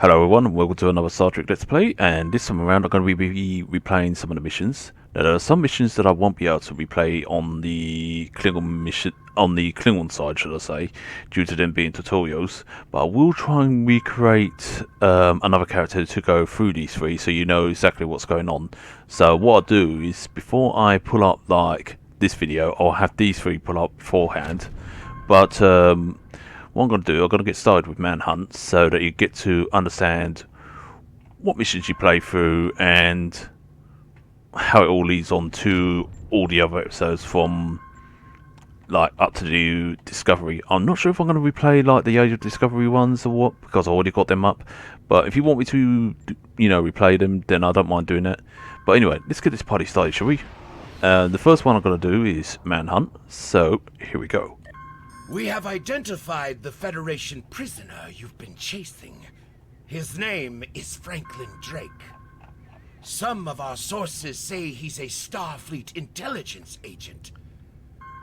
Hello everyone, and welcome to another Star Trek Let's Play, and this time around I'm going to be replaying some of the missions. Now there are some missions that I won't be able to replay on the Klingon mission, on the Klingon side should I say, due to them being tutorials, but I will try and recreate another character to go through these three so you know exactly what's going on. So what I'll do is, before I pull up like this video, I'll have these three pull up beforehand, but what I'm going to do, I'm going to get started with Manhunt so that you get to understand what missions you play through and how it all leads on to all the other episodes from like up to the Discovery. I'm not sure if I'm going to replay like the Age of Discovery ones or what, because I already got them up, but if you want me to, you know, replay them, then I don't mind doing that. But anyway, let's get this party started, shall we? The first one I'm going to do is Manhunt, so here we go. We have identified the Federation prisoner you've been chasing. His name is Franklin Drake. Some of our sources say he's a Starfleet intelligence agent,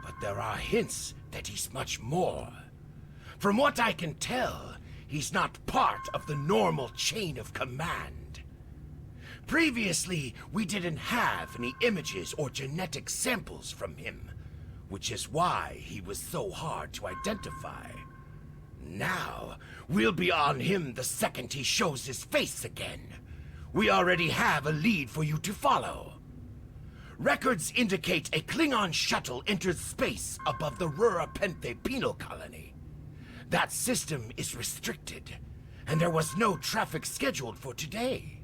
but there are hints that he's much more. From what I can tell, he's not part of the normal chain of command. Previously, we didn't have any images or genetic samples from him, which is why he was so hard to identify. Now, we'll be on him the second he shows his face again. We already have a lead for you to follow. Records indicate a Klingon shuttle entered space above the Rura-Penthe penal colony. That system is restricted, and there was no traffic scheduled for today.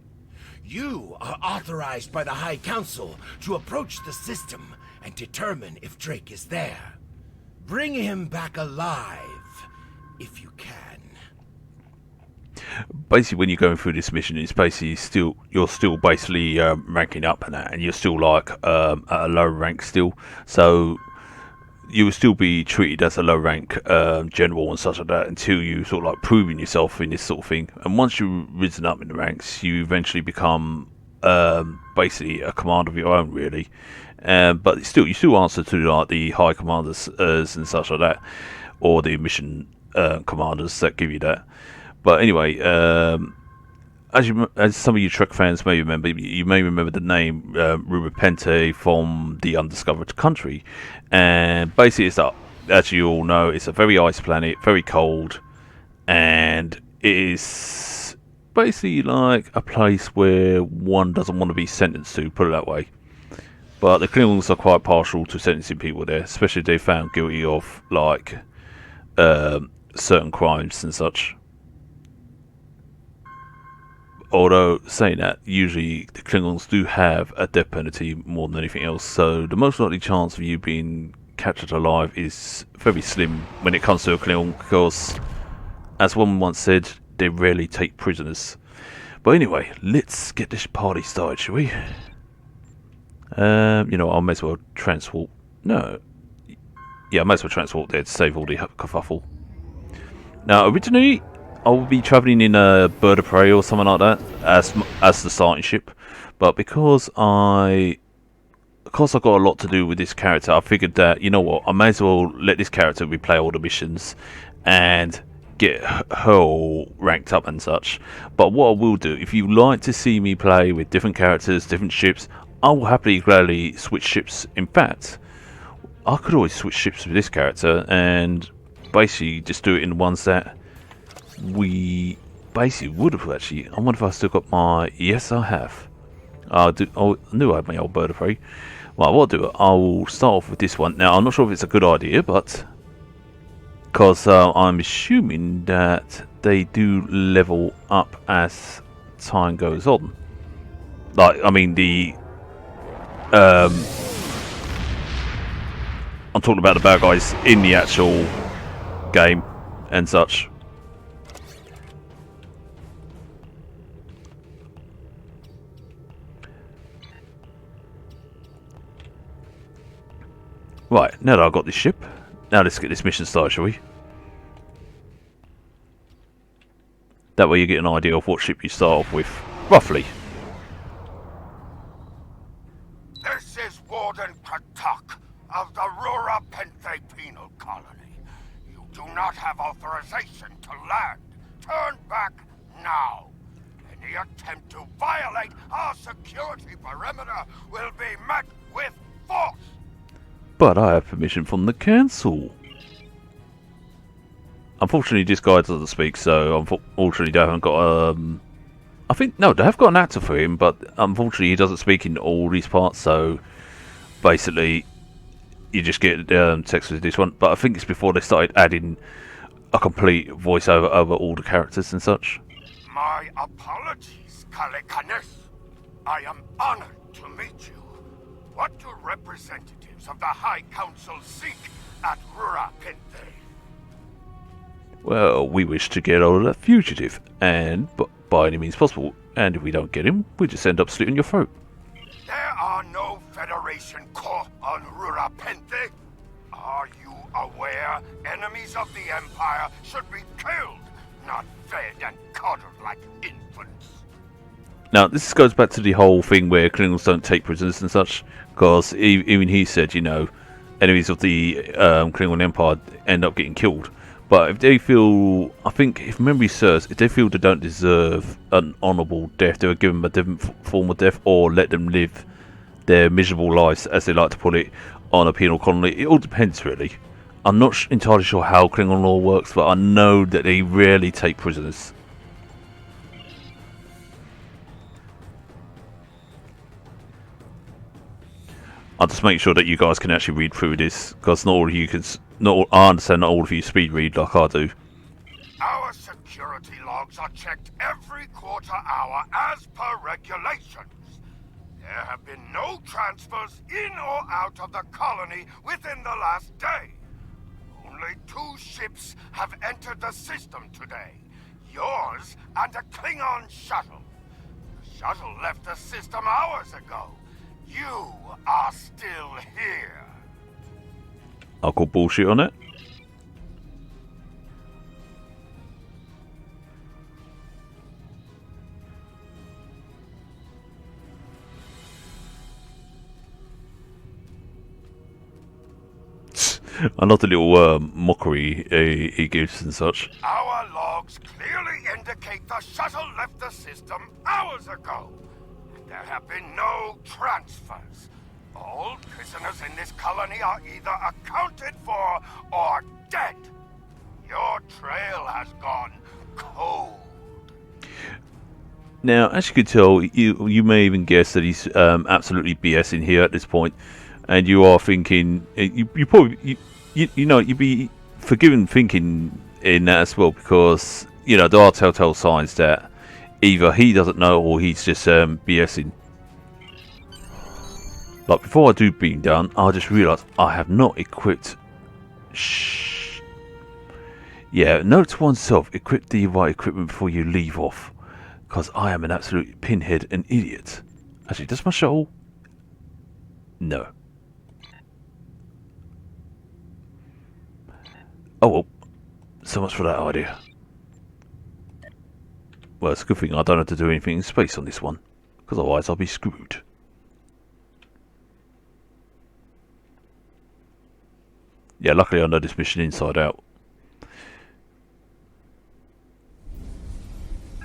You are authorized by the High Council to approach the system and determine if Drake is there. Bring him back alive, if you can. Basically, when you're going through this mission, it's basically you're still basically ranking up and that, and you're still like at a low rank still. So you will still be treated as a low rank general and such like that until you sort of like proving yourself in this sort of thing. And once you've risen up in the ranks, you eventually become basically a commander of your own, really. But still, you still answer to like the high commanders and such like that, or the mission commanders that give you that. But anyway, as some of you Trek fans may remember, you may remember the name Rura-Penthe from the Undiscovered Country, and basically it's that, as you all know, it's a very ice planet, very cold, and it is basically like a place where one doesn't want to be sentenced to, put it that way. But the Klingons are quite partial to sentencing people there, especially if they're found guilty of like certain crimes and such. Although saying that, usually the Klingons do have a death penalty more than anything else, so the most likely chance of you being captured alive is very slim when it comes to a Klingon, because, as one once said, they rarely take prisoners. But anyway, let's get this party started, shall we? You know, I may as well transport. No, yeah, I may as well transport there to save all the kerfuffle. Now, originally, I will be travelling in a bird of prey or something like that as the starting ship, but because I've got a lot to do with this character, I figured that, you know what, I may as well let this character replay all the missions and get her all ranked up and such. But what I will do, if you like to see me play with different characters, different ships, I will happily gladly switch ships. In fact, I could always switch ships with this character and basically just do it in the ones that we basically would have actually. I wonder if I still got my... Yes, I have. I knew I had my old bird of prey. Right, what I'll do, I will start off with this one. Now, I'm not sure if it's a good idea, but... because I'm assuming that they do level up as time goes on. Like, I mean, the... I'm talking about the bad guys in the actual game and such. Right, now that I've got this ship, now let's get this mission started, shall we? That way you get an idea of what ship you start off with, roughly. This is Warden Katuk of the Rura-Penthe penal colony. You do not have authorization to land. Turn back now. Any attempt to violate our security perimeter will be met with force. But I have permission from the council. Unfortunately, this guy doesn't speak, so unfortunately they haven't got I think, no, they have got an actor for him, but unfortunately he doesn't speak in all these parts, so basically you just get text with this one. But I think it's before they started adding a complete voiceover over all the characters and such. My apologies, Kalekanes. I am honored to meet you. What do representatives of the High Council seek at Rura Pente? Well, we wish to get hold of that fugitive, and by any means possible. And if we don't get him, we just end up slitting your throat. There are no Federation corps on Rura Pente. Are you aware enemies of the Empire should be killed, not fed and coddled like infants? Now, this goes back to the whole thing where Klingons don't take prisoners and such, because even he said, you know, enemies of the Klingon Empire end up getting killed. But if they feel, I think, if memory serves, if they feel they don't deserve an honourable death, they would give them a different form of death, or let them live their miserable lives, as they like to put it, on a penal colony. It all depends, really. I'm not entirely sure how Klingon law works, but I know that they rarely take prisoners. I'll just make sure that you guys can actually read through this, because not all of you can. I understand not all of you speed read like I do. Our security logs are checked every quarter hour as per regulations. There have been no transfers in or out of the colony within the last day. Only 2 ships have entered the system today. Yours and a Klingon shuttle. The shuttle left the system hours ago. You are still here. I'll call bullshit on it. Another little mockery he gives and such. Our logs clearly indicate the shuttle left the system hours ago. There have been no transfers. All prisoners in this colony are either accounted for or dead. Your trail has gone cold. Now, as you can tell, you may even guess that he's absolutely BSing here at this point, and you are thinking you probably you know you'd be forgiven thinking in that as well, because you know there are telltale signs that either he doesn't know or he's just BSing. Like, before I do being done, I just realised I have not equipped. Shh. Yeah, note to oneself: equip the right equipment before you leave off, because I am an absolute pinhead and idiot. Actually, does my shuttle? No. Oh well, so much for that idea. Well, it's a good thing I don't have to do anything in space on this one, because otherwise I'll be screwed. Yeah, luckily I know this mission inside out.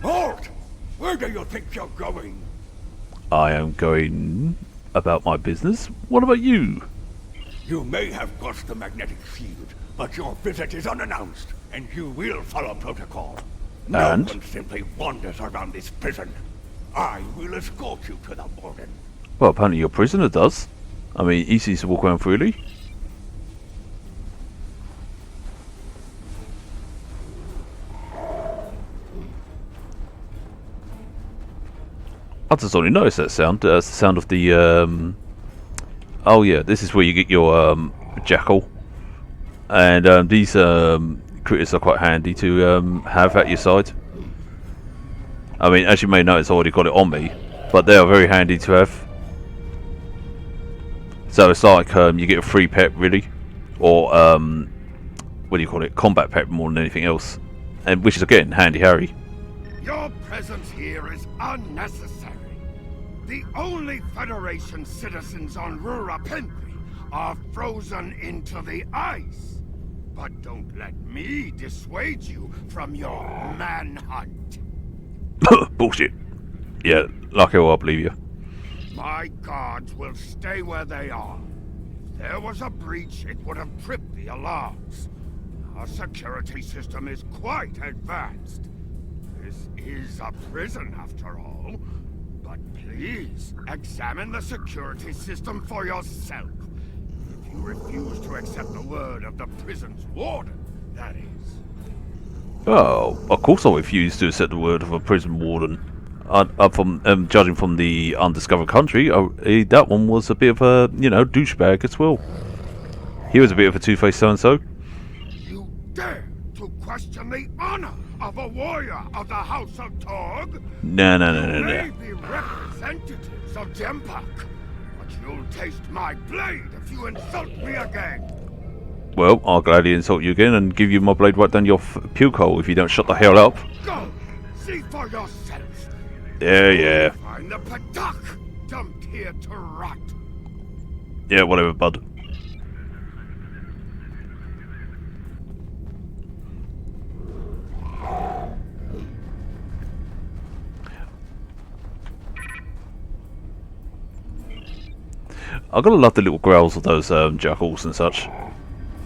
Halt! Where do you think you're going? I am going about my business. What about you? You may have crossed the magnetic field, but your visit is unannounced, and you will follow protocol. No And? one simply wanders around this prison. I will escort you to the warden. Well, apparently your prisoner does. I mean, he seems to walk around freely. I just only noticed that sound. It's the sound of the, oh yeah, this is where you get your, jackal. And, these, critters are quite handy to, have at your side. I mean, as you may notice, I already got it on me. But they are very handy to have. So it's like, you get a free pet, really. Or, what do you call it? Combat pet more than anything else. And which is, again, handy Harry. Your presence here is unnecessary. The only Federation citizens on Rura Pente are frozen into the ice. But don't let me dissuade you from your manhunt. Bullshit. Yeah, like hell, I believe you. My guards will stay where they are. If there was a breach, it would have tripped the alarms. Our security system is quite advanced. This is a prison, after all. But please, examine the security system for yourself. If you refuse to accept the word of the prison's warden, that is. Oh, of course I refuse to accept the word of a prison warden. From judging from the undiscovered country, that one was a bit of a, douchebag as well. He was a bit of a two-faced so-and-so. You dare to question the honor of a warrior of the House of Torg? No. You may be representatives of Dempak, but you'll taste my blade if you insult me again. Well, I'll gladly insult you again and give you my blade right down your puke hole if you don't shut the hell up. Go! See for yourself! Yeah. Find the Padak dumped here to rot. Yeah, whatever, bud. I gotta love the little growls of those jackals and such.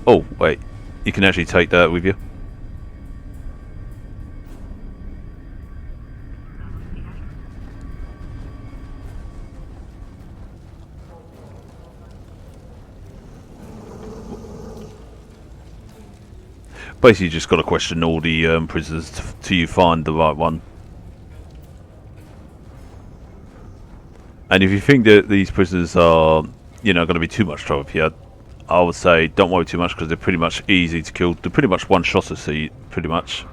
Oh, wait. You can actually take that with you. Basically, you just got to question all the prisoners till you find the right one. And if you think that these prisoners are, going to be too much trouble here, I would say don't worry too much because they're pretty much easy to kill. They're pretty much one-shotters, see, pretty much.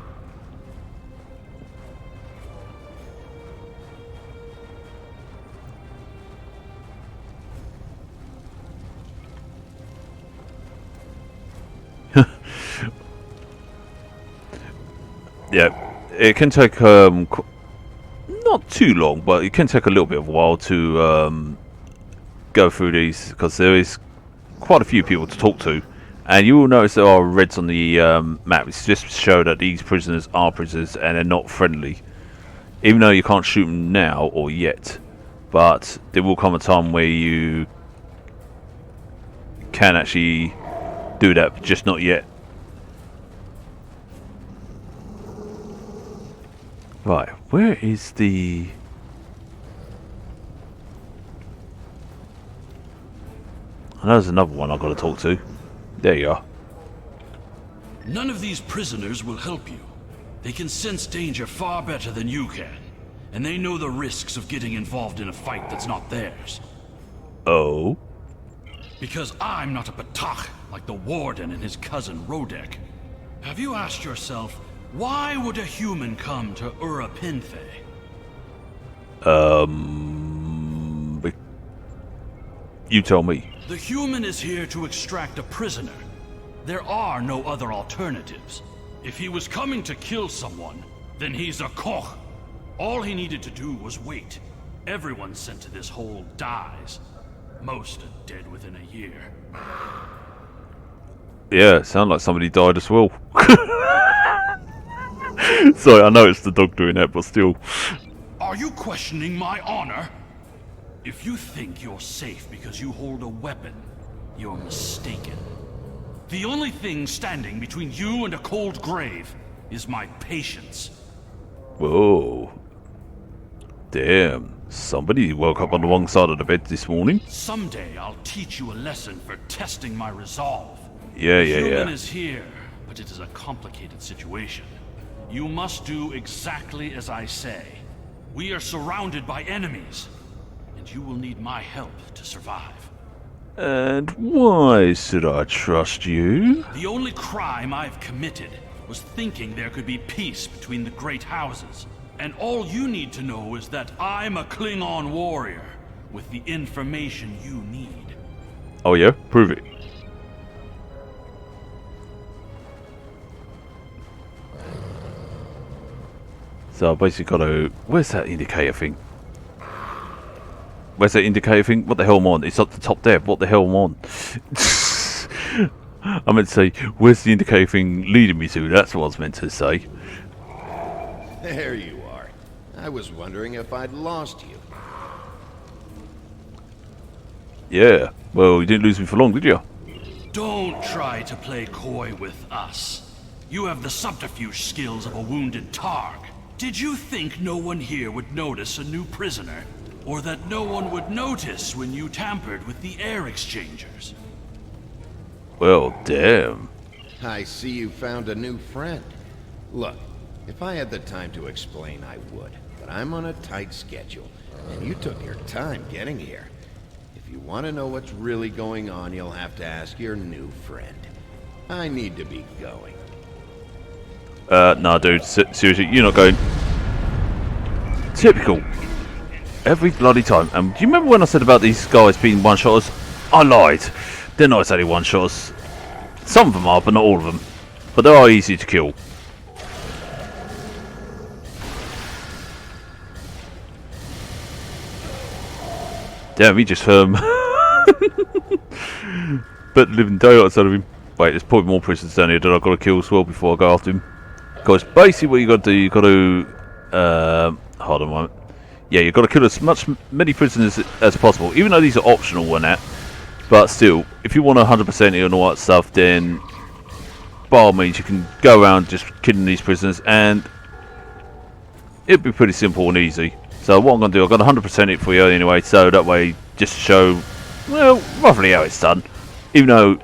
Yeah, it can take not too long, but it can take a little bit of a while to go through these because there is quite a few people to talk to, and you will notice there are reds on the map. It's just to show that these prisoners are prisoners and they're not friendly, even though you can't shoot them now or yet. But there will come a time where you can actually do that, just not yet. Right, where is the... I know there's another one I've got to talk to. There you are. None of these prisoners will help you. They can sense danger far better than you can. And they know the risks of getting involved in a fight that's not theirs. Oh? Because I'm not a Batach like the Warden and his cousin Rodek. Have you asked yourself, why would a human come to Ura Pinthe? You tell me. The human is here to extract a prisoner. There are no other alternatives. If he was coming to kill someone, then he's a Koch. All he needed to do was wait. Everyone sent to this hole dies. Most are dead within a year. Yeah, sound like somebody died as well. Sorry, I know it's the dog doing that, but still. Are you questioning my honor? If you think you're safe because you hold a weapon, you're mistaken. The only thing standing between you and a cold grave is my patience. Whoa. Damn. Somebody woke up on the wrong side of the bed this morning. Someday I'll teach you a lesson for testing my resolve. Yeah. The human is here, but it is a complicated situation. You must do exactly as I say. We are surrounded by enemies, and you will need my help to survive. And why should I trust you? The only crime I've committed was thinking there could be peace between the great houses. And all you need to know is that I'm a Klingon warrior with the information you need. Oh yeah? Prove it. So I basically got to... Where's that indicator thing? Where's that indicator thing? What the hell am I on? It's up the top there. What the hell am I on? I meant to say, where's the indicator thing leading me to? That's what I was meant to say. There you are. I was wondering if I'd lost you. Yeah. Well, you didn't lose me for long, did you? Don't try to play coy with us. You have the subterfuge skills of a wounded Targ. Did you think no one here would notice a new prisoner? Or that no one would notice when you tampered with the air exchangers? Well, damn. I see you found a new friend. Look, if I had the time to explain, I would. But I'm on a tight schedule, and you took your time getting here. If you want to know what's really going on, you'll have to ask your new friend. I need to be going. Nah, dude. Seriously, you're not going. Typical. Every bloody time. And do you remember when I said about these guys being one-shotters? I lied. They're not exactly one-shotters. Some of them are, but not all of them. But they are easy to kill. Damn, he just but living day outside of him. Wait, there's probably more prisoners down here that I've got to kill as well before I go after him. Because basically what you got to do, you got to hold on a moment. Yeah, you've got to kill as many prisoners as possible, even though these are optional and that. But still, if you want 100% it and all that stuff, then by all means you can go around just killing these prisoners, and it'd be pretty simple and easy. So what I'm going to do, I've got 100% it for you anyway, so that way just to show, well, roughly how it's done. Even though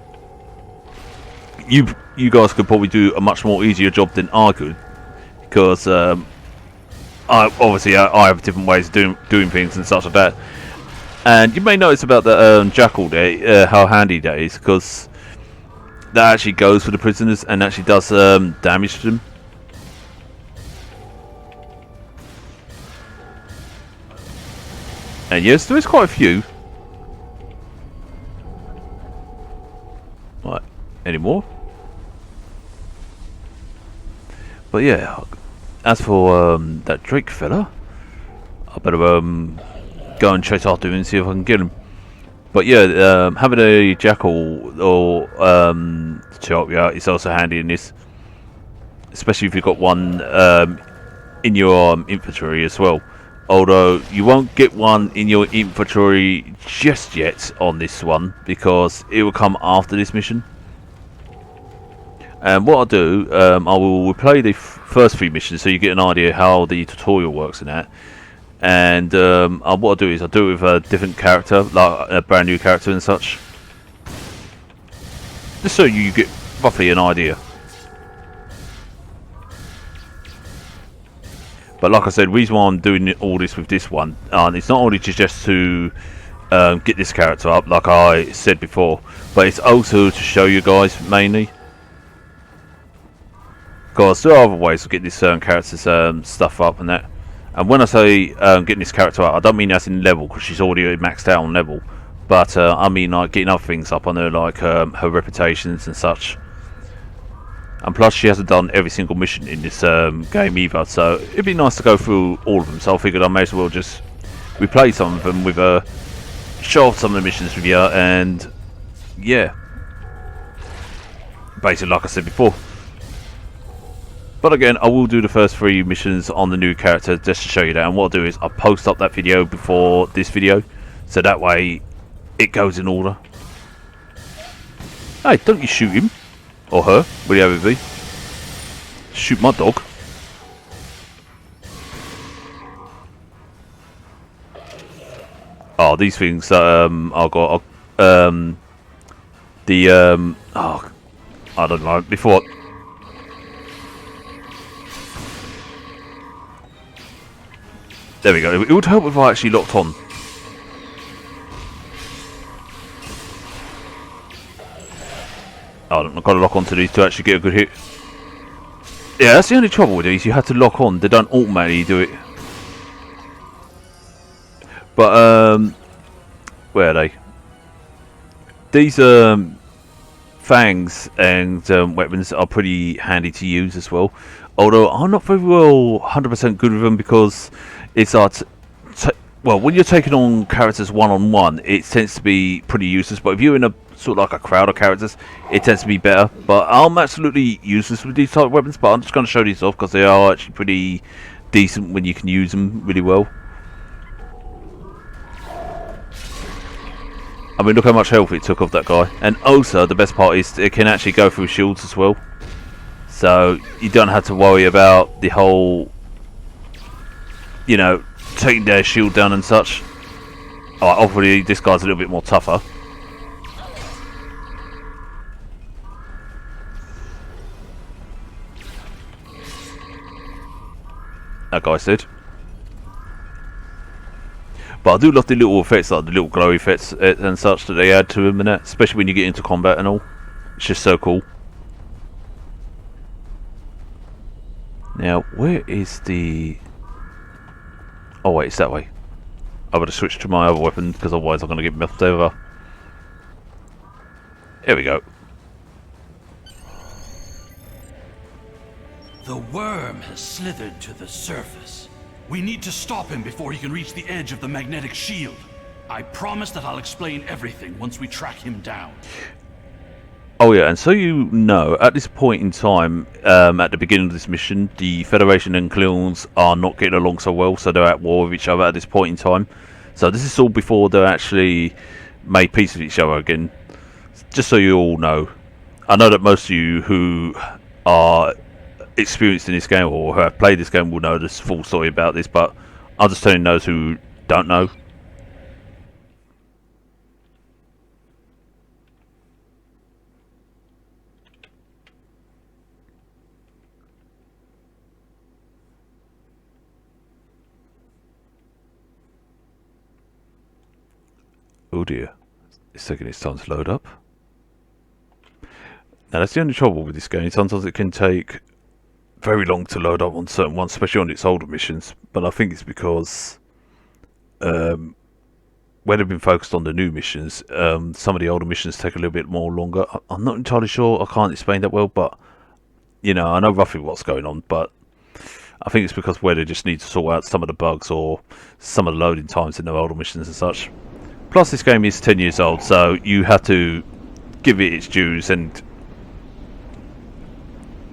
you guys could probably do a much more easier job than I could, because I have different ways of doing things and such like that. And you may notice about the jackal there, how handy that is, because that actually goes for the prisoners and actually does damage to them. And yes, there is quite a few. Right, any more? But yeah, as for that Drake fella, I better go and chase after him and see if I can get him. But yeah, having a jackal or to help you out is also handy in this, especially if you've got one in your infantry as well. Although you won't get one in your infantry just yet on this one, because it will come after this mission. And what I'll do, I will replay the first 3 missions so you get an idea how the tutorial works in that. And what I'll do is I'll do it with a different character, like a brand new character and such, just so you get roughly an idea. But like I said, the reason why I'm doing all this with this one, it's not only just to get this character up, like I said before, but it's also to show you guys mainly. Because there are other ways of getting this character's stuff up and that. And when I say getting this character up, I don't mean that's in level, because she's already maxed out on level. But I mean like getting other things up on her, like her reputations and such. And plus she hasn't done every single mission in this game either, so it'd be nice to go through all of them. So I figured I may as well just replay some of them with show off some of the missions with you, and yeah, basically like I said before. But again, I will do the first 3 missions on the new character just to show you that. And what I'll do is I'll post up that video before this video, so that way it goes in order. Hey, don't you shoot him. Or her, whatever it be. Shoot my dog. Oh, these things I got oh, I don't know, before there we go. It would help if I actually locked on. I've got to lock onto these to actually get a good hit. Yeah, that's the only trouble with these. You have to lock on. They don't automatically do it. But where are they? These fangs and weapons are pretty handy to use as well. Although I'm not very well 100% good with them, because it's like well, when you're taking on characters one-on-one, it tends to be pretty useless. But if you're in a sort of like a crowd of characters, it tends to be better. But I'm absolutely useless with these type of weapons. But I'm just going to show these off because they are actually pretty decent when you can use them really well. I mean, look how much health it took off that guy. And also, the best part is it can actually go through shields as well. So, you don't have to worry about the whole, you know, taking their shield down and such. Alright, obviously this guy's a little bit more tougher. That guy said. But I do love the little effects, like the little glow effects and such that they add to them and that, especially when you get into combat and all. It's just so cool. Now, where is the... Oh wait, it's that way. I better switch to my other weapon, because otherwise I'm going to get muffed over. Here we go. The worm has slithered to the surface. We need to stop him before he can reach the edge of the magnetic shield. I promise that I'll explain everything once we track him down. Oh yeah, and so you know, at this point in time, at the beginning of this mission, the Federation and Klingons are not getting along so well, so they're at war with each other at this point in time. So this is all before they're actually made peace with each other again. Just so you all know. I know that most of you who are experienced in this game or who have played this game will know the full story about this, but I'm just telling those who don't know. Oh dear, it's taking its time to load up. Now that's the only trouble with this game. Sometimes it can take very long to load up on certain ones, especially on its older missions. But I think it's because when they've been focused on the new missions, some of the older missions take a little bit more longer. I'm not entirely sure. I can't explain that well, but you know, I know roughly what's going on. But I think it's because where they just need to sort out some of the bugs or some of the loading times in the older missions and such. Plus, this game is 10 years old, so you have to give it its dues and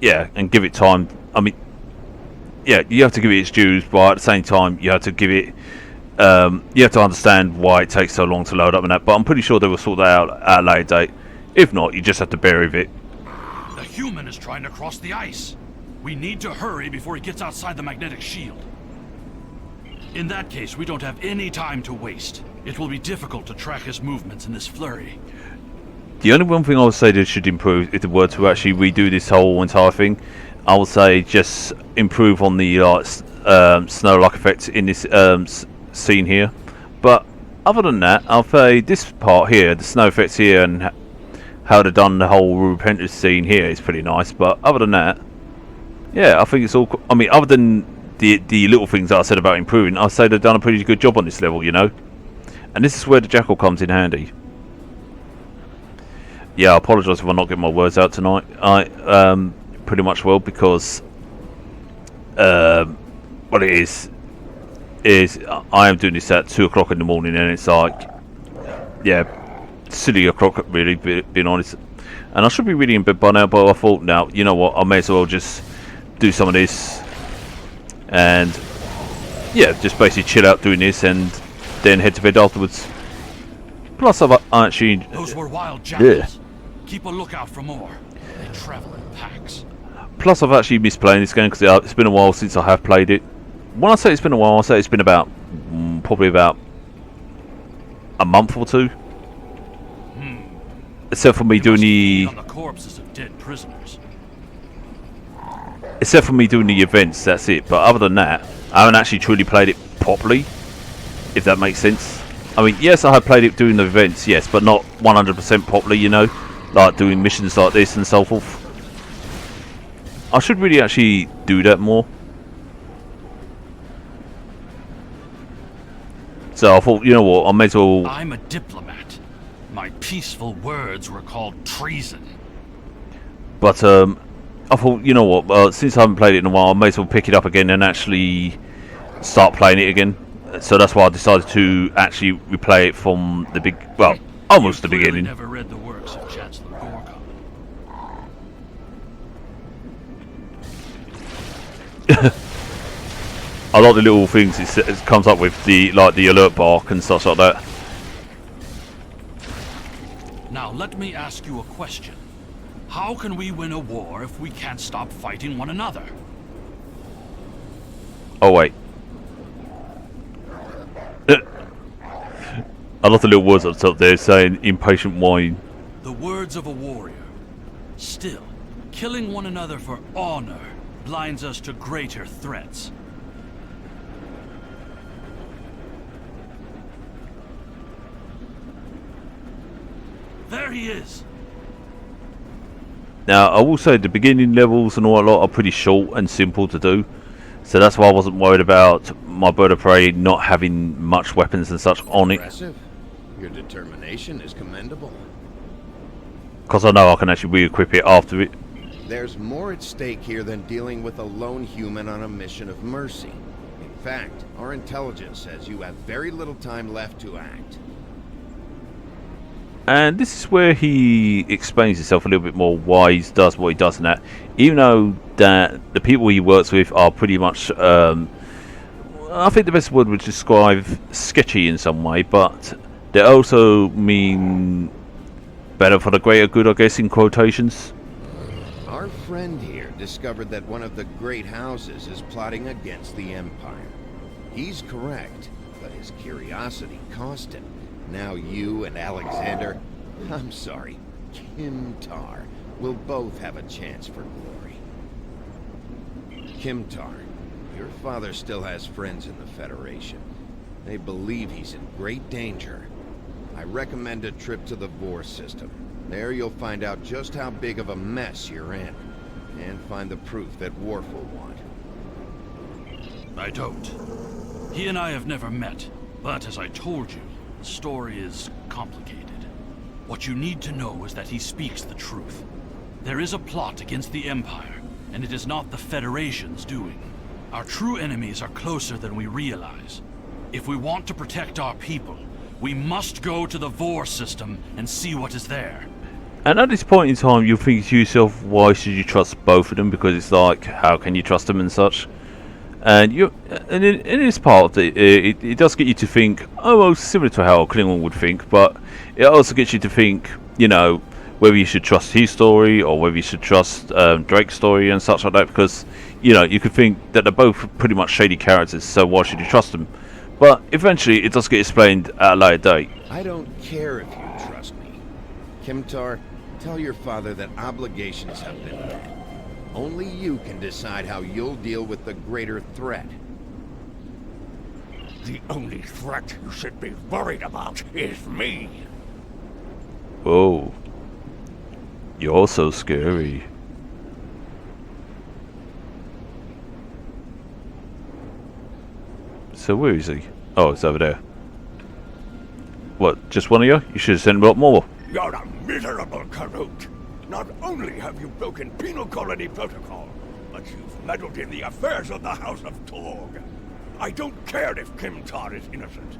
yeah, and give it time. I mean, yeah, you have to give it its dues, but at the same time, you have to give it. You have to understand why it takes so long to load up and that. But I'm pretty sure they will sort that out at a later date. If not, you just have to bear with it. The human is trying to cross the ice. We need to hurry before he gets outside the magnetic shield. In that case, we don't have any time to waste. It will be difficult to track his movements in this flurry. The only one thing I would say they should improve, if they were to actually redo this whole entire thing, I would say just improve on the snow-like effect in this scene here. But other than that, I'll say this part here, the snow effects here, and how they've done the whole repentance scene here is pretty nice. But other than that, yeah, I think it's all. I mean, other than the little things that I said about improving, I'd say they've done a pretty good job on this level, you know. And this is where the jackal comes in handy. Yeah, I apologise if I'm not getting my words out tonight. I pretty much will, because what it is I am doing this at 2 o'clock in the morning, and it's like, yeah, silly o'clock really, being honest. And I should be really in bed by now, but I thought, now, you know what, I may as well just do some of this and yeah, just basically chill out doing this and then head to bed afterwards. Plus, I've actually... Those were wild jackals. Yeah. Keep a lookout for more. They travel in packs. Plus, I've actually missed playing this game because it's been a while since I have played it. When I say it's been a while, I say it's been about probably about a month or two. Except for me doing the corpses of dead prisoners. Except for me doing the events, that's it. But other than that, I haven't actually truly played it properly, if that makes sense. I mean, yes, I have played it doing the events, yes, but not 100% properly, you know, like doing missions like this and so forth. I should really actually do that more. So I thought, you know what, I may as well... I'm a diplomat. My peaceful words were called treason. But I thought, you know what, since I haven't played it in a while, I may as well pick it up again and actually start playing it again. So that's why I decided to actually replay it from the big, well, almost the beginning. Never read the works of Chancellor Gorka. I like the little things it comes up with, the alert bar and stuff like that. Now let me ask you a question. How can we win a war if we can't stop fighting one another? Oh wait. I love the little words up top there saying impatient whine. The words of a warrior. Still, killing one another for honor blinds us to greater threats. There he is! Now, I will say the beginning levels and all that lot are pretty short and simple to do. So that's why I wasn't worried about my bird of prey not having much weapons and such on it. Impressive. Your determination is commendable. Because I know I can actually re-equip it after it. There's more at stake here than dealing with a lone human on a mission of mercy. In fact, our intelligence says you have very little time left to act. And this is where he explains himself a little bit more why he does what he does in that. Even though that the people he works with are pretty much, I think the best word would describe sketchy in some way, but they also mean better for the greater good, I guess, in quotations. Our friend here discovered that one of the great houses is plotting against the Empire. He's correct, but his curiosity cost him. Now you and Alexander, I'm sorry, Kimtar, will both have a chance for glory. Kimtar, your father still has friends in the Federation. They believe he's in great danger. I recommend a trip to the Vor system. There you'll find out just how big of a mess you're in, and find the proof that Worf will want. I don't. He and I have never met, but as I told you, the story is complicated. What you need to know is that he speaks the truth. There is a plot against the Empire, and it is not the Federation's doing. Our true enemies are closer than we realize. If we want to protect our people, we must go to the Vor system and see what is there. And at this point in time, you'll think to yourself, why should you trust both of them? Because it's like, how can you trust them and such? And in this part, it does get you to think, oh, well, similar to how a Klingon would think, but it also gets you to think, you know, whether you should trust his story or whether you should trust Drake's story and such like that, because, you know, you could think that they're both pretty much shady characters, so why should you trust them? But eventually, it does get explained at a later date. I don't care if you trust me. Kimtar, tell your father that obligations have been met. Only you can decide how you'll deal with the greater threat. The only threat you should be worried about is me. Oh, you're so scary. So where is he? Oh, it's over there. What, just one of you? You should have sent a lot more. You're a miserable Karut. Not only have you broken penal colony protocol, but you've meddled in the affairs of the House of Torg. I don't care if Kimtar is innocent.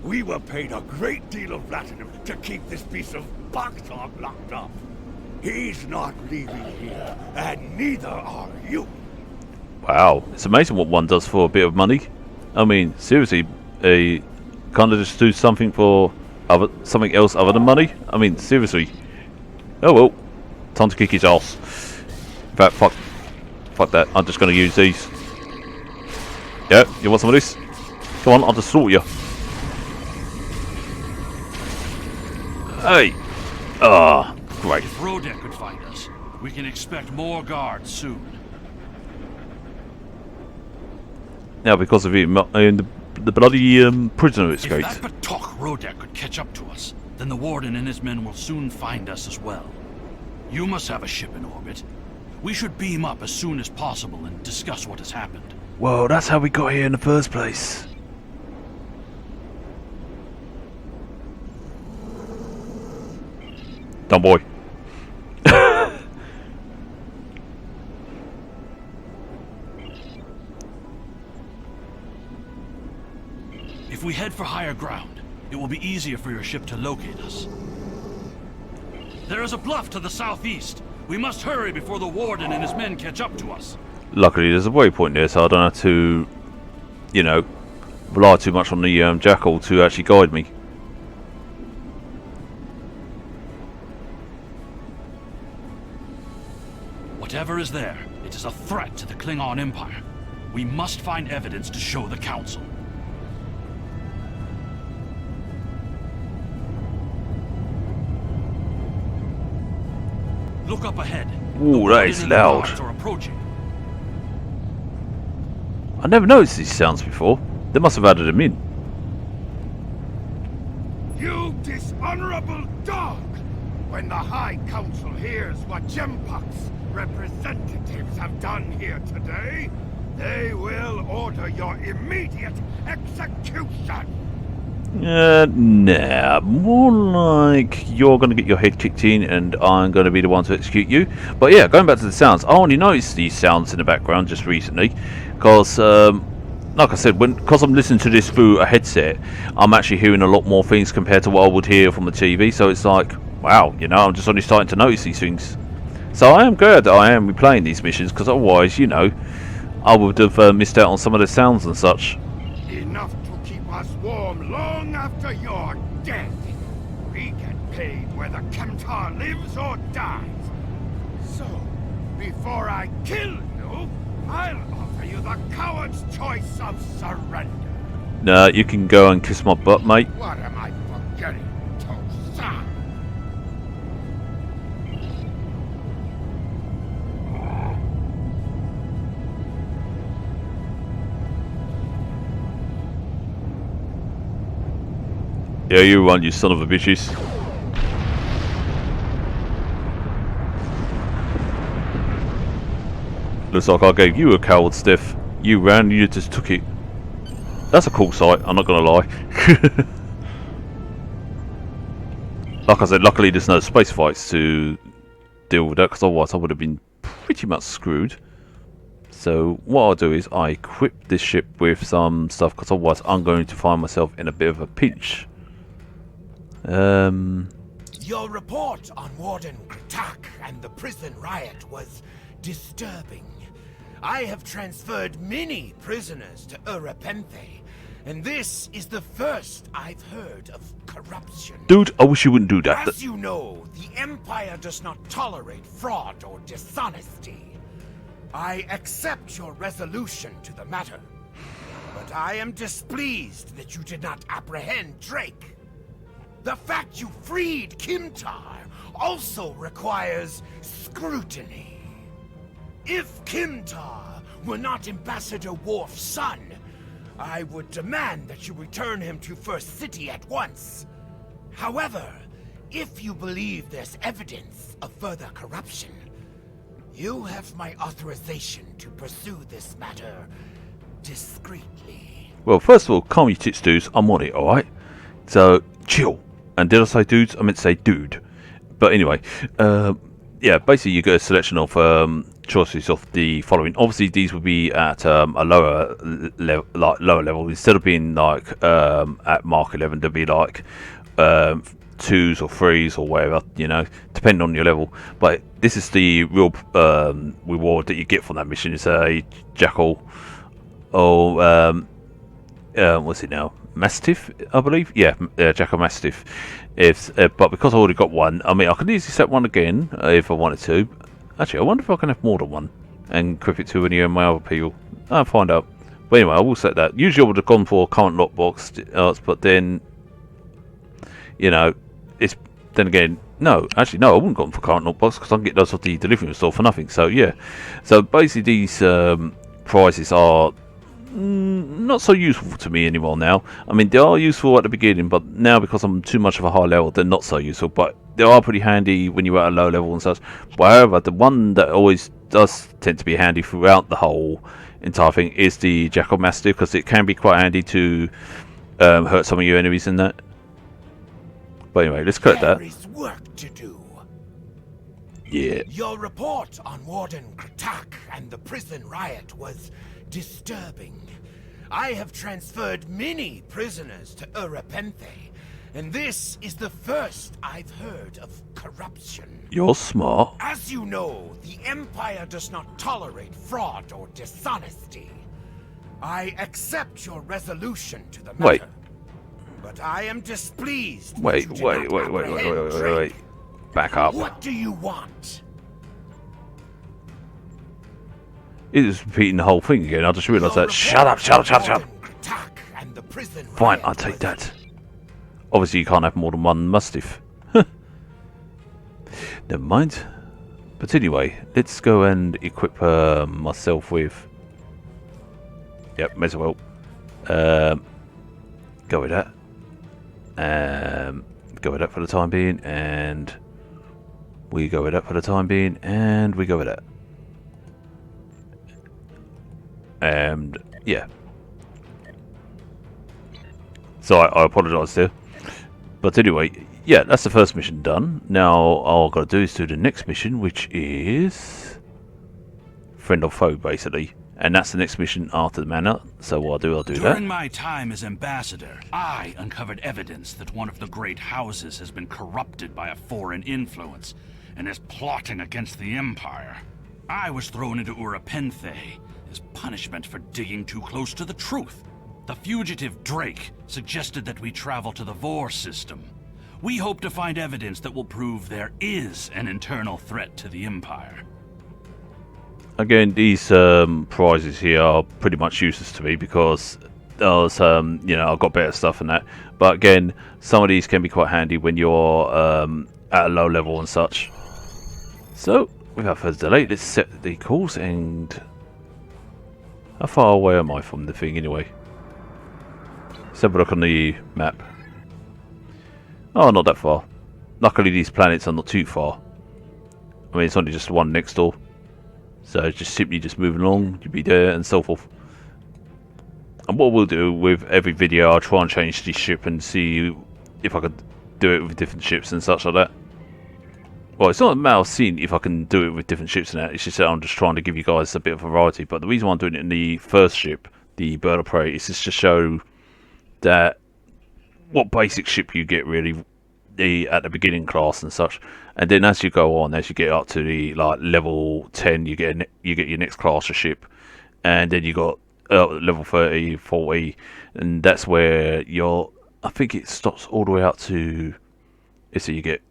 We were paid a great deal of platinum to keep this piece of Baktalk locked up. He's not leaving here, and neither are you. Wow, it's amazing what one does for a bit of money. I mean, seriously, can't I just do something for something else other than money? I mean, seriously. Oh well. Time to kick his ass. In fact, fuck that. I'm just going to use these. Yeah, you want some of this? Come on, I'll just sort you. Hey! Ah, great. If Rodek could find us, we can expect more guards soon. Now, because of him, the bloody prisoner escaped. If that Batok Rodek could catch up to us, then the Warden and his men will soon find us as well. You must have a ship in orbit. We should beam up as soon as possible and discuss what has happened. Well, that's how we got here in the first place. Dumb boy. If we head for higher ground, it will be easier for your ship to locate us. There is a bluff to the southeast. We must hurry before the Warden and his men catch up to us. Luckily, there's a waypoint there, so I don't have to you know, rely too much on the jackal to actually guide me. Whatever is there, it is a threat to the Klingon Empire. We must find evidence to show the Council. Look up ahead. Ooh, that is loud. Are approaching. I never noticed these sounds before. They must have added them in. You dishonorable dog! When the High Council hears what Gempok's representatives have done here today, they will order your immediate execution! Nah, more like you're going to get your head kicked in and I'm going to be the one to execute you. But yeah, going back to the sounds, I only noticed these sounds in the background just recently because, like I said, because I'm listening to this through a headset, I'm actually hearing a lot more things compared to what I would hear from the TV. So it's like, wow, you know, I'm just only starting to notice these things. So I am glad that I am replaying these missions because otherwise, you know, I would have missed out on some of the sounds and such. Enough to keep us warm long after you're dead. We get paid whether Kemtar lives or dies. So, before I kill you, I'll offer you the coward's choice of surrender. Nah, you can go and kiss my butt, mate. What am I forgetting, Tosa? Yeah, you run, you son of a bitches. Looks like I gave you a coward stiff. You ran, you just took it. That's a cool sight, I'm not gonna lie. Like I said, luckily there's no space fights to deal with that, because otherwise I would have been pretty much screwed. So what I'll do is I equip this ship with some stuff, because otherwise I'm going to find myself in a bit of a pinch. Your report on Warden Kratak and the prison riot was disturbing. I have transferred many prisoners to Urapenthe, and this is the first I've heard of corruption. Dude, I wish you wouldn't do that. As you know, the Empire does not tolerate fraud or dishonesty. I accept your resolution to the matter, but I am displeased that you did not apprehend Drake. The fact you freed Kimtar also requires scrutiny. If Kimtar were not Ambassador Worf's son, I would demand that you return him to First City at once. However, if you believe there's evidence of further corruption, you have my authorization to pursue this matter discreetly. Well, first of all, calm your tits, dudes. I'm on it, alright? So, chill. And did I say dudes? I meant to say dude. But anyway, yeah, basically you get a selection of choices of the following. Obviously, these would be at a lower level. Instead of being like at Mark 11, they'd be like 2s or 3s or whatever, you know, depending on your level. But this is the real reward that you get from that mission. It's a jackal or what's it now? Mastiff, I believe. Yeah, jackal mastiff. But because I already got one, I mean, I could easily set one again if I wanted to. Actually, I wonder if I can have more than one and equip it to any of my other people. I'll find out. But anyway, I will set that. Usually I would have gone for current lockbox, but then, you know, it's then again. No, actually, no, I wouldn't have gone for current lockbox because I can get those off the delivery store for nothing. So yeah, so basically these prizes are not so useful to me anymore now. I mean, they are useful at the beginning, but now because I'm too much of a high level, they're not so useful. But they are pretty handy when you're at a low level and such. But however, the one that always does tend to be handy throughout the whole entire thing is the Jackal Mastiff, because it can be quite handy to hurt some of your enemies in that. But anyway, let's cut that. There is work to do. Yeah. Your report on Warden Kratak and the prison riot was disturbing. I have transferred many prisoners to Urapenthe, and this is the first I've heard of corruption. You're smart. As you know, the Empire does not tolerate fraud or dishonesty. I accept your resolution to the matter. Wait. But I am displeased. that Wait, you did wait, not wait, wait, wait, apprehend wait, wait, Drake. wait. Back up. What do you want? It is repeating the whole thing again. I just realised Your that. Shut up, shut up, shut up, shut up. attack and the prison Fine, riot I'll take was- that. Obviously, you can't have more than one mastiff. Never mind. But anyway, let's go and equip myself with. Yep, may as well. Go with that. Go with that for the time being, and we go with that for the time being, and we go with that. And yeah. So I apologise there. But anyway, yeah, that's the first mission done. Now all I've got to do is do the next mission, which is friend or foe, basically. And that's the next mission after the manor. So what I'll do that. During my time as ambassador, I uncovered evidence that one of the great houses has been corrupted by a foreign influence and is plotting against the Empire. I was thrown into Urapenthe as punishment for digging too close to the truth. The fugitive Drake suggested that we travel to the Vor system. We hope to find evidence that will prove there is an internal threat to the Empire. Again, these prizes here are pretty much useless to me because there's, you know, I've got better stuff than that. But again, some of these can be quite handy when you're at a low level and such. So, without further delay, let's set the course. And how far away am I from the thing anyway? Let's have a look on the map. Oh, not that far. Luckily, these planets are not too far. I mean, it's only just one next door. So just simply just moving along, you'll be there and so forth. And what we'll do with every video, I'll try and change the ship and see if I could do it with different ships and such like that. Well, it's not a matter of seeing if I can do it with different ships and that. It's just that I'm just trying to give you guys a bit of variety. But the reason why I'm doing it in the first ship, the Bird of Prey, is just to show that what basic ship you get really at the beginning class and such, and then as you go on, as you get up to the like level 10, you get your next class of ship, and then you got level 30, 40, and that's where I think it stops all the way up to. So you get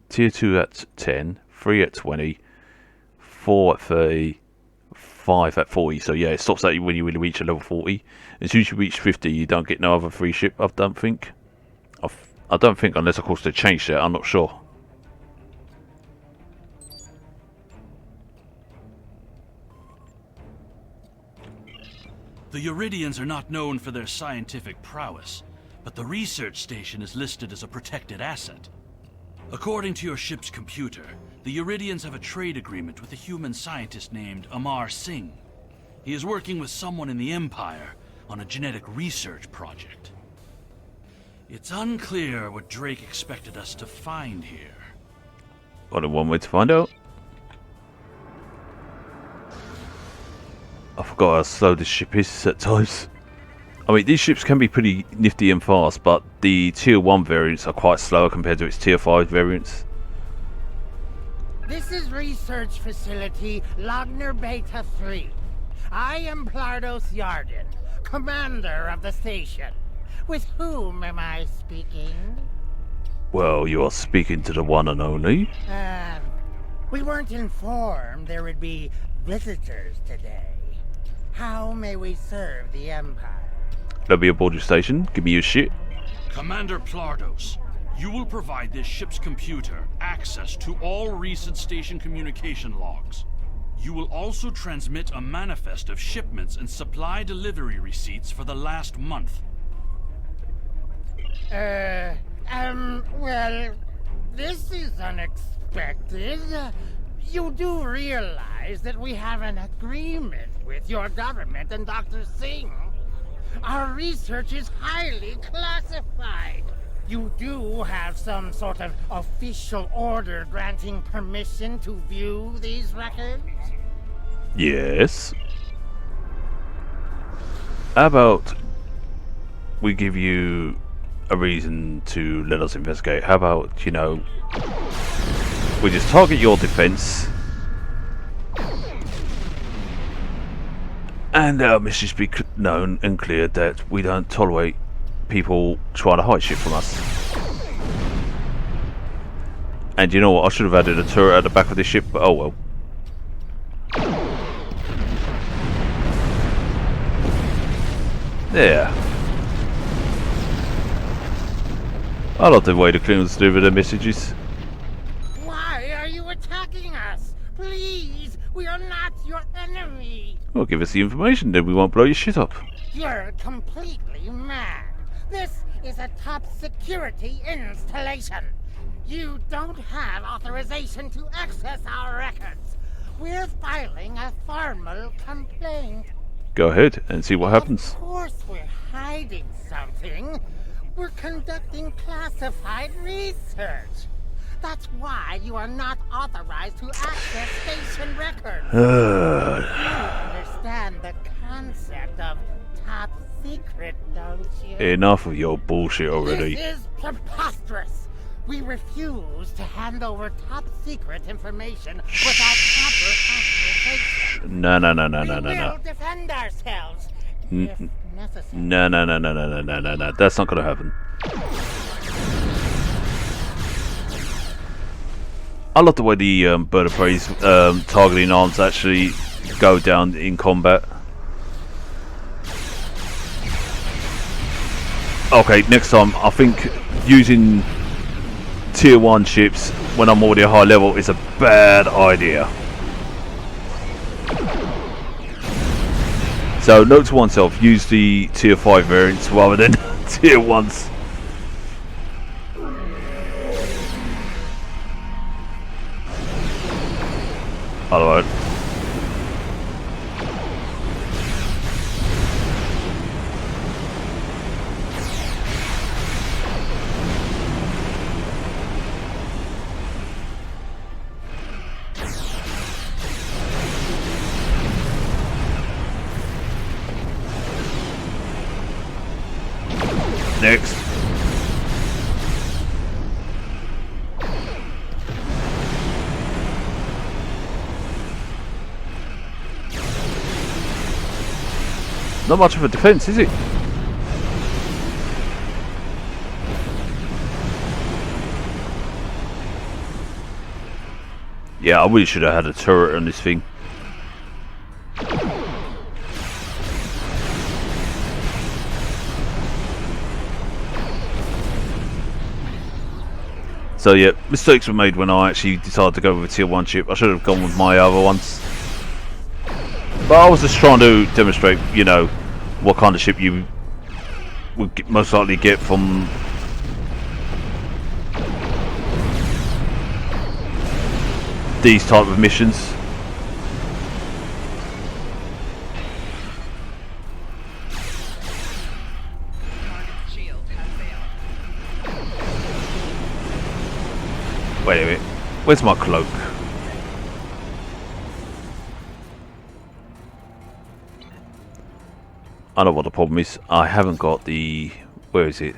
tier 2 at 10, 3 at 20, 4 at 30, 5 at 40. So yeah, it stops at when you really reach a level 40. As soon as you reach 50, you don't get no other free ship. I don't think, unless of course they changed it. I'm not sure. The Uridians are not known for their scientific prowess, but the research station is listed as a protected asset. According to your ship's computer, the Uridians have a trade agreement with a human scientist named Amar Singh. He is working with someone in the Empire on a genetic research project. It's unclear what Drake expected us to find here. Only one way to find out. I forgot how slow this ship is at times. I mean, these ships can be pretty nifty and fast, but the tier 1 variants are quite slower compared to its tier 5 variants. This is Research Facility Logner Beta 3. I am Plardos Yarden, commander of the station. With whom am I speaking? Well, you are speaking to the one and only. We weren't informed there would be visitors today. How may we serve the Empire? Let me aboard your station. Give me your shit. Commander Plardos, you will provide this ship's computer access to all recent station communication logs. You will also transmit a manifest of shipments and supply delivery receipts for the last month. Well, this is unexpected. You do realize that we have an agreement with your government and Dr. Singh. Our research is highly classified. You do have some sort of official order granting permission to view these records? Yes. How about we give you a reason to let us investigate? How about, you know, we just target your defense And our message be known and clear that we don't tolerate people trying to hide shit from us. And you know what? I should have added a turret at the back of this ship, but oh well. There. I love the way the Klingons do with their messages. Why are you attacking us? Please, we are not your enemy. Well, give us the information, then we won't blow your shit up. You're completely mad. This is a top security installation. You don't have authorization to access our records. We're filing a formal complaint. Go ahead and see what happens. Of course we're hiding something. We're conducting classified research. That's why you are not authorized to access station records. You understand the concept of top secret, don't you? Enough of your bullshit already. This is preposterous. We refuse to hand over top secret information without proper authorization. No. We will defend ourselves if necessary. No. That's not gonna happen. I love the way the bird of prey's targeting arms actually go down in combat. Okay, next time I think using tier 1 ships when I'm already a high level is a bad idea. So note to oneself, use the tier 5 variants rather than tier 1s. Alright. Next. Not much of a defense, is it? Yeah, I really should have had a turret on this thing. So yeah, mistakes were made when I actually decided to go with a tier 1 ship. I should have gone with my other ones. But I was just trying to demonstrate, you know, what kind of ship you would most likely get from these type of missions. Wait a minute, where's my cloak? I know what the problem is. I haven't got the... Where is it?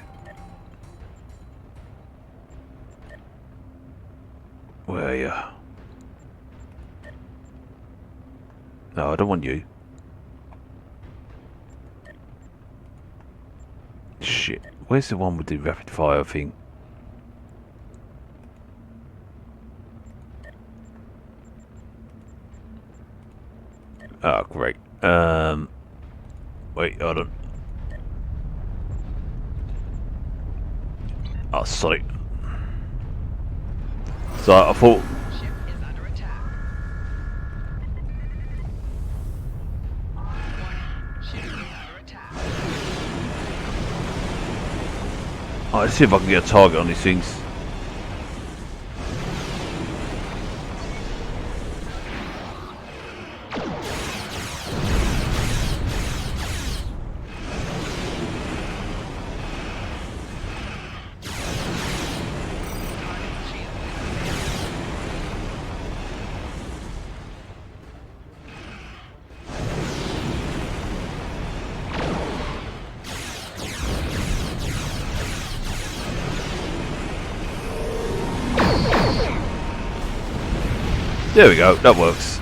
Where are you? No, I don't want you. Shit. Where's the one with the rapid fire thing? Oh, great. Wait, hold on. Oh, sorry. So I thought... Ship is under attack. Warning, ship is under attack. Oh, let's see if I can get a target on these things. There we go, that works.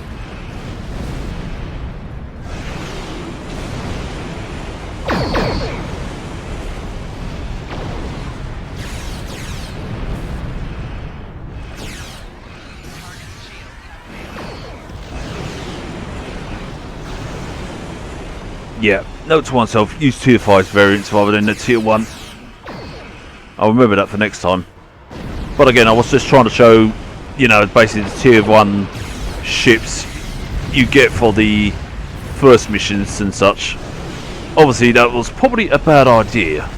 Yeah, note to oneself, use tier 5 variants rather than the tier 1. I'll remember that for next time. But again, I was just trying to show, you know, basically the tier 1 ships you get for the first missions and such. Obviously, that was probably a bad idea.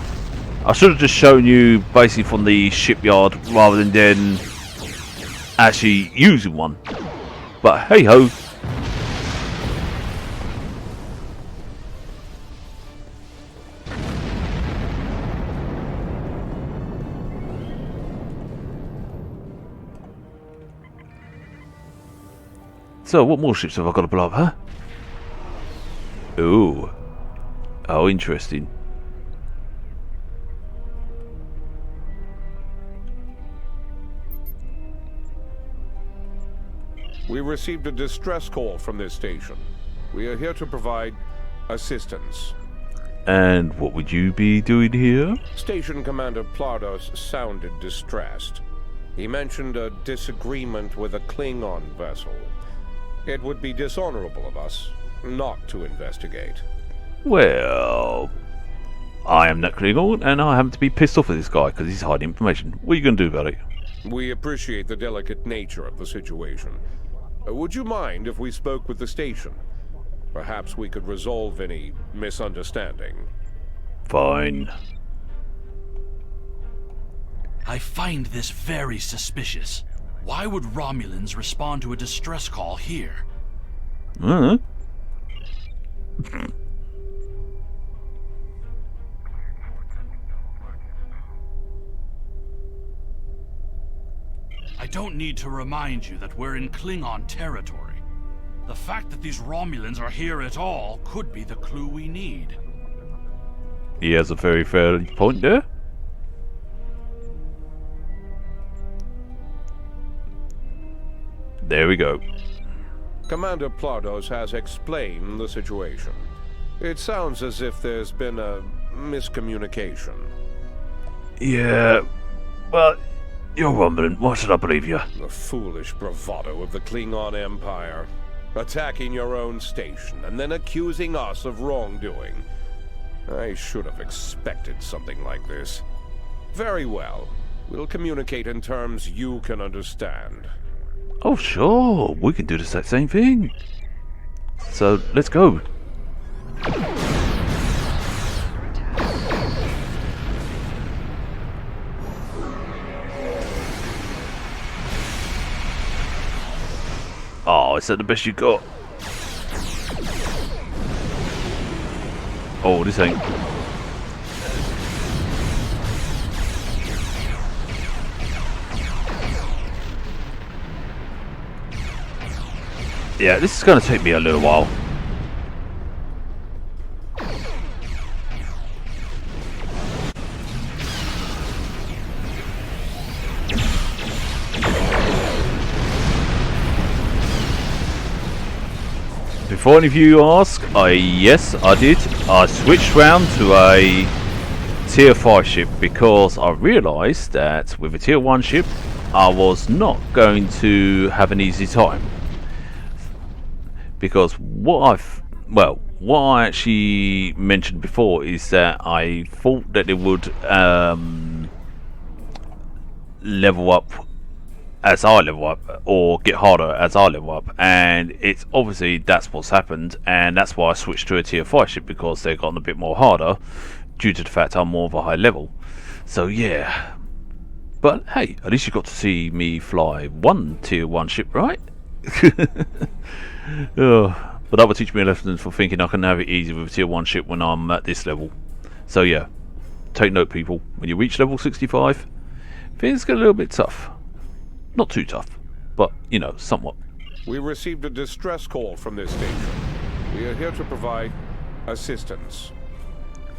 I should have just shown you basically from the shipyard rather than then actually using one. But hey ho. So, what more ships have I got to blow up, huh? Ooh. Oh, interesting. We received a distress call from this station. We are here to provide assistance. And what would you be doing here? Station Commander Plardos sounded distressed. He mentioned a disagreement with a Klingon vessel. It would be dishonorable of us not to investigate. Well, I am not Klingon, and I happen to be pissed off at this guy because he's hiding information. What are you going to do about it? We appreciate the delicate nature of the situation. Would you mind if we spoke with the station? Perhaps we could resolve any misunderstanding. Fine. I find this very suspicious. Why would Romulans respond to a distress call here? Huh? I don't need to remind you that we're in Klingon territory. The fact that these Romulans are here at all could be the clue we need. He has a very fair point there. There we go. Commander Plardos has explained the situation. It sounds as if there's been a miscommunication. Yeah, but you're Romulan. Why should I believe you? The foolish bravado of the Klingon Empire. Attacking your own station and then accusing us of wrongdoing. I should have expected something like this. Very well. We'll communicate in terms you can understand. Oh, sure. We can do the same thing. So, let's go. Oh, is that the best you got? Oh, this ain't. Yeah, this is going to take me a little while. Before any of you ask, yes, I did. I switched round to a tier 5 ship because I realised that with a tier 1 ship, I was not going to have an easy time. Because what I actually mentioned before is that I thought that it would level up as I level up, or get harder as I level up, and it's obviously that's what's happened, and that's why I switched to a tier 5 ship, because they've gotten a bit more harder due to the fact I'm more of a high level. So yeah, but hey, at least you got to see me fly one tier 1 ship, right? Oh, but that would teach me a lesson for thinking I can have it easy with a tier 1 ship when I'm at this level. So yeah, take note people, when you reach level 65, things get a little bit tough. Not too tough, but, you know, somewhat. We received a distress call from this station. We are here to provide assistance.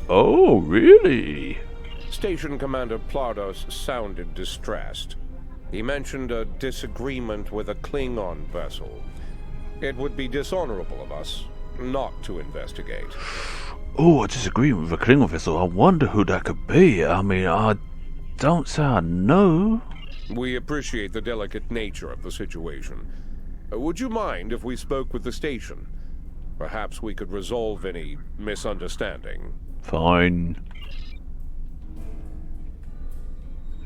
Oh, really? Station Commander Plardos sounded distressed. He mentioned a disagreement with a Klingon vessel. It would be dishonorable of us not to investigate. Oh, a disagreement with a Klingon vessel. I wonder who that could be. I mean, I don't say I know. We appreciate the delicate nature of the situation. Would you mind if we spoke with the station? Perhaps we could resolve any misunderstanding. Fine.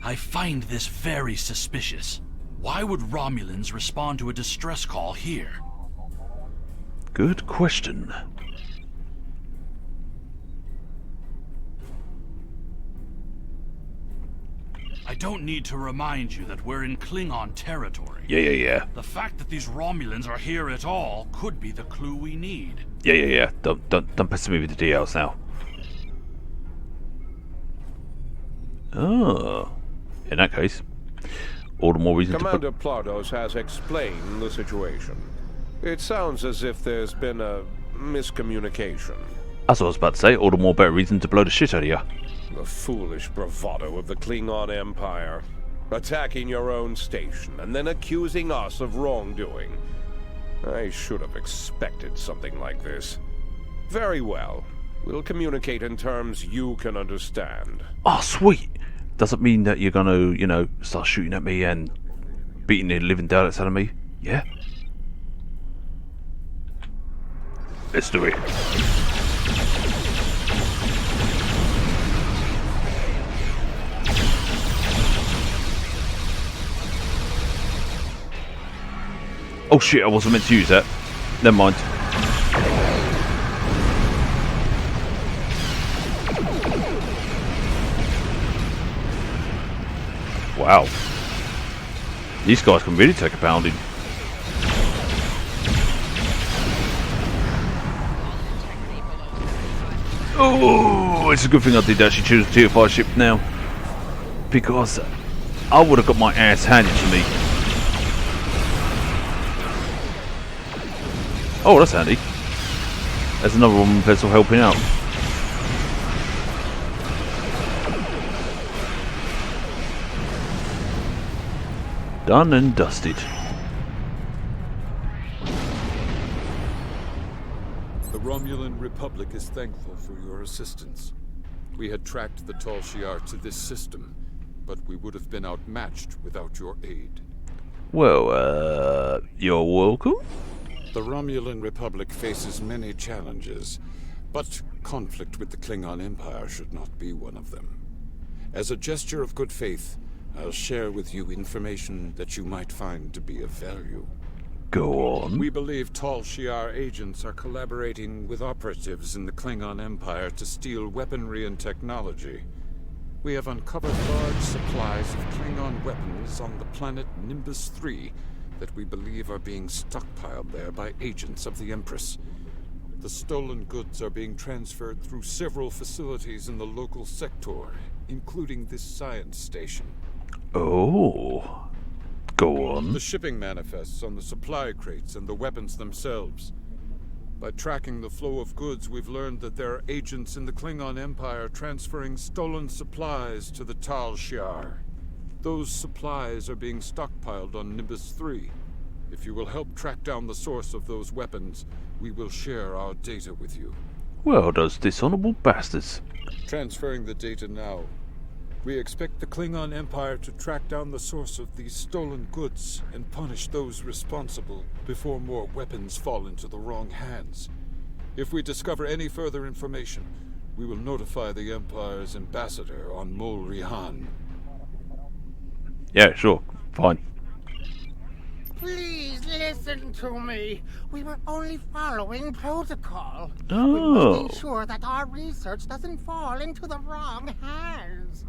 I find this very suspicious. Why would Romulans respond to a distress call here? Good question. I don't need to remind you that we're in Klingon territory. Yeah. The fact that these Romulans are here at all could be the clue we need. Yeah. Don't pester me with the details now. Oh. In that case, all the more reason Commander to put... Plardos has explained the situation. It sounds as if there's been a miscommunication. That's what I was about to say. All the more better reason to blow the shit out of you. The foolish bravado of the Klingon Empire. Attacking your own station and then accusing us of wrongdoing. I should have expected something like this. Very well. We'll communicate in terms you can understand. Oh, sweet. Doesn't mean that you're gonna, start shooting at me and beating the living daylights out of me. Yeah? Let's do it. Oh shit, I wasn't meant to use that. Never mind. Wow. These guys can really take a pounding. Oh, it's a good thing I did actually choose a tier 5 ship now. Because I would have got my ass handed to me. Oh, that's handy. There's another one vessel helping out. Done and dusted. The Romulan Republic is thankful for your assistance. We had tracked the Tal Shiar to this system, but we would have been outmatched without your aid. Well, you're welcome. The Romulan Republic faces many challenges, but conflict with the Klingon Empire should not be one of them. As a gesture of good faith, I'll share with you information that you might find to be of value. Go on. We believe Tal Shiar agents are collaborating with operatives in the Klingon Empire to steal weaponry and technology. We have uncovered large supplies of Klingon weapons on the planet Nimbus 3 that we believe are being stockpiled there by agents of the Empress. The stolen goods are being transferred through several facilities in the local sector, including this science station. Oh. Go on. The shipping manifests on the supply crates and the weapons themselves. By tracking the flow of goods, we've learned that there are agents in the Klingon Empire transferring stolen supplies to the Tal Shiar. Those supplies are being stockpiled on Nimbus 3. If you will help track down the source of those weapons, we will share our data with you. Well, those dishonorable bastards. Transferring the data now. We expect the Klingon Empire to track down the source of these stolen goods and punish those responsible before more weapons fall into the wrong hands. If we discover any further information, we will notify the Empire's ambassador on Mol Rihan. Yeah, sure. Fine. Please listen to me. We were only following protocol. Oh. We must ensure that our research doesn't fall into the wrong hands.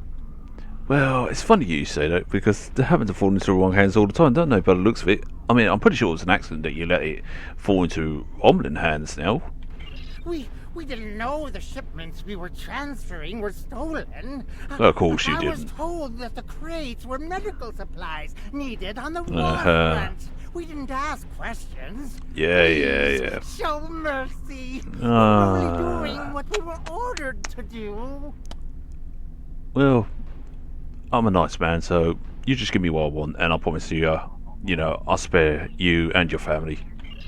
Well, it's funny you say that, because they happen to fall into the wrong hands all the time, don't they, by the looks of it? I mean, I'm pretty sure it was an accident that you let it fall into Romulan hands now. We didn't know the shipments we were transferring were stolen. Of course you I was didn't. told that the crates were medical supplies needed on the waterfront. We didn't ask questions. Yeah. Show mercy. We were only doing what we were ordered to do. Well, I'm a nice man, so you just give me what I want, and I promise you, I'll spare you and your family.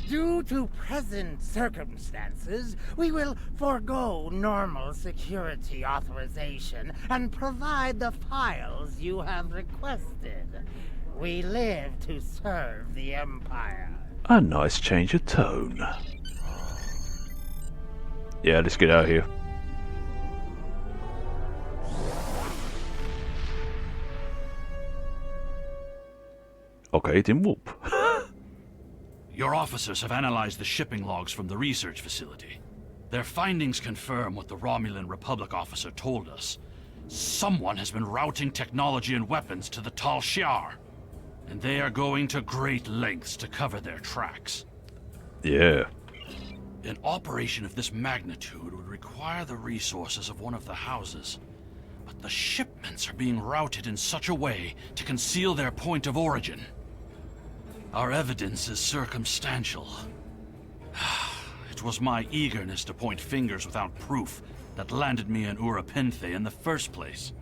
Due to present circumstances, we will forego normal security authorization and provide the files you have requested. We live to serve the Empire. A nice change of tone. Yeah, let's get out of here. Okay, it didn't whoop. Your officers have analyzed the shipping logs from the research facility. Their findings confirm what the Romulan Republic officer told us. Someone has been routing technology and weapons to the Tal Shiar, and they are going to great lengths to cover their tracks. Yeah. An operation of this magnitude would require the resources of one of the houses, but the shipments are being routed in such a way to conceal their point of origin. Our evidence is circumstantial. It was my eagerness to point fingers without proof that landed me in Urapinthe in the first place.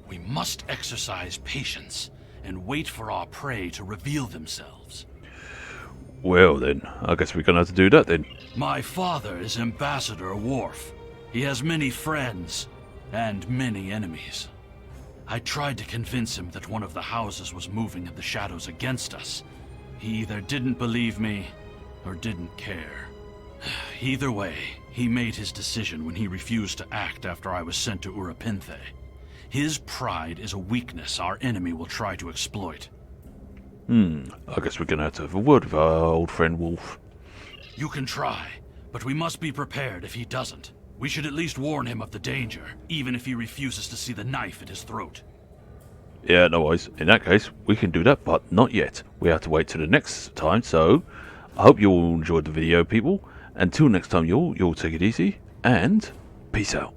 We must exercise patience and wait for our prey to reveal themselves. Well then, I guess we're gonna have to do that then. My father is Ambassador Worf. He has many friends and many enemies. I tried to convince him that one of the houses was moving in the shadows against us. He either didn't believe me or didn't care. Either way, he made his decision when he refused to act after I was sent to Urapinthe. His pride is a weakness our enemy will try to exploit. I guess we're gonna have to have a word with our old friend Wolf. You can try, but we must be prepared if he doesn't. We should at least warn him of the danger, even if he refuses to see the knife at his throat. Yeah, no worries. In that case, we can do that, but not yet. We have to wait till the next time, so I hope you all enjoyed the video, people. Until next time, you'll take it easy, and peace out.